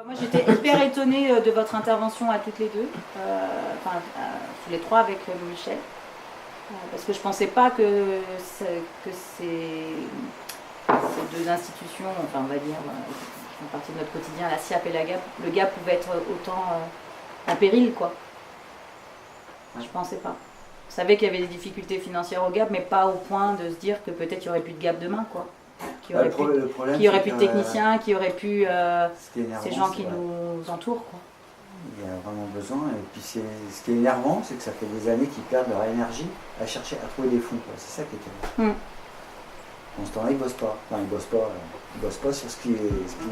Moi j'étais hyper étonnée de votre intervention à toutes les deux, tous les trois avec Louis-Michel, parce que je pensais pas que ces deux institutions, enfin on va dire, qui font partie de notre quotidien, la SIAP et le GAP pouvaient être autant en péril, quoi. Je pensais pas. Je savais qu'il y avait des difficultés financières au GAP, mais pas au point de se dire que peut-être il n'y aurait plus de GAP demain, quoi. Qu'il n'y aurait plus de techniciens, qu'il n'y aurait plus ces gens qui nous entourent, quoi. Il y a vraiment besoin. Et puis ce qui est énervant, c'est que ça fait des années qu'ils perdent leur énergie à chercher à trouver des fonds. C'est ça qui est terrible. En ce temps-là, ils ne bossent pas. Enfin, ils bossent pas sur ce qu'ils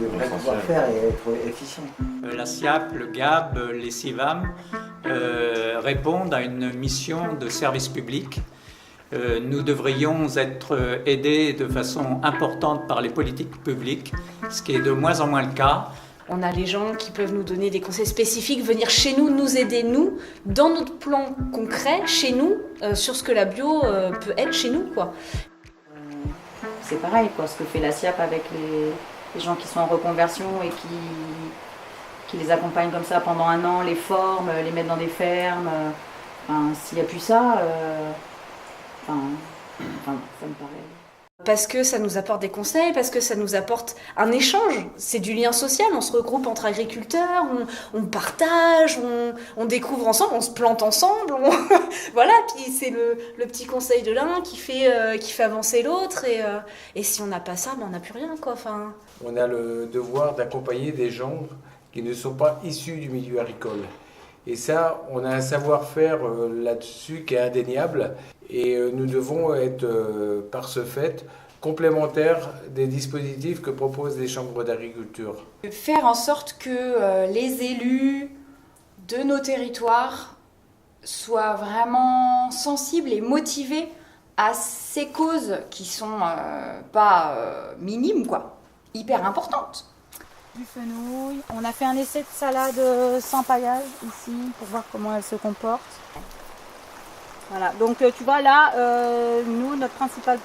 devraient pouvoir faire et être efficients. La SIAP, le GAB, les CIVAM répondent à une mission de service public. Nous devrions être aidés de façon importante par les politiques publiques, ce qui est de moins en moins le cas. On a les gens qui peuvent nous donner des conseils spécifiques, venir chez nous, nous aider, nous, dans notre plan concret, chez nous, sur ce que la bio peut être chez nous, quoi. C'est pareil, quoi, ce que fait la SIAP avec les gens qui sont en reconversion et qui les accompagnent comme ça pendant un an, les forment, les mettent dans des fermes. S'il n'y a plus ça, ça me paraît... Parce que ça nous apporte des conseils, parce que ça nous apporte un échange. C'est du lien social, on se regroupe entre agriculteurs, on partage, on découvre ensemble, on se plante ensemble. Voilà, puis c'est le petit conseil de l'un qui fait avancer l'autre. Et si on n'a pas ça, ben on n'a plus rien, quoi. Enfin... On a le devoir d'accompagner des gens qui ne sont pas issus du milieu agricole. Et ça, on a un savoir-faire là-dessus qui est indéniable. Et nous devons être, par ce fait, complémentaires des dispositifs que proposent les chambres d'agriculture. Faire en sorte que les élus de nos territoires soient vraiment sensibles et motivés à ces causes qui sont pas minimes, quoi, hyper importantes. Du fenouil. On a fait un essai de salade sans paillage ici pour voir comment elle se comporte. Voilà, donc tu vois là, nous, notre principal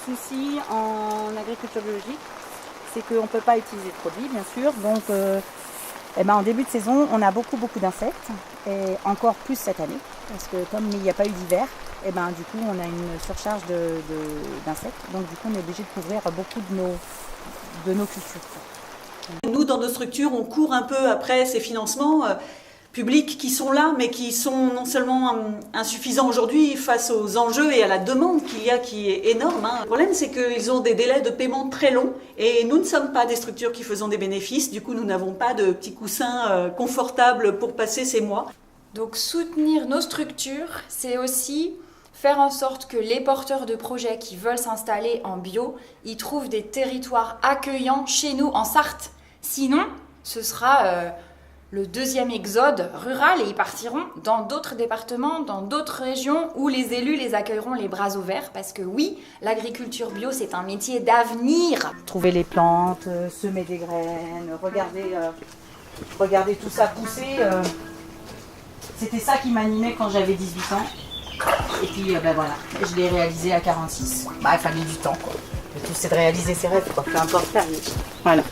souci en agriculture biologique, c'est qu'on ne peut pas utiliser de produits, bien sûr. Donc en début de saison, on a beaucoup d'insectes, et encore plus cette année, parce que comme il n'y a pas eu d'hiver, du coup on a une surcharge d'insectes. Donc du coup on est obligé de couvrir beaucoup de nos cultures. Nous, dans nos structures, on court un peu après ces financements publics qui sont là, mais qui sont non seulement insuffisants aujourd'hui face aux enjeux et à la demande qu'il y a qui est énorme. Le problème, c'est qu'ils ont des délais de paiement très longs et nous ne sommes pas des structures qui faisons des bénéfices. Du coup, nous n'avons pas de petits coussins confortables pour passer ces mois. Donc soutenir nos structures, c'est aussi faire en sorte que les porteurs de projets qui veulent s'installer en bio, ils trouvent des territoires accueillants chez nous en Sarthe. Sinon, ce sera le deuxième exode rural et ils partiront dans d'autres départements, dans d'autres régions où les élus les accueilleront les bras ouverts. Parce que oui, l'agriculture bio, c'est un métier d'avenir. Trouver les plantes, semer des graines, regarder tout ça pousser. C'était ça qui m'animait quand j'avais 18 ans. Et puis voilà, je l'ai réalisé à 46. Il fallait du temps, quoi. Le tout c'est de réaliser ses rêves, quoi. Peu importe l'âge. Voilà.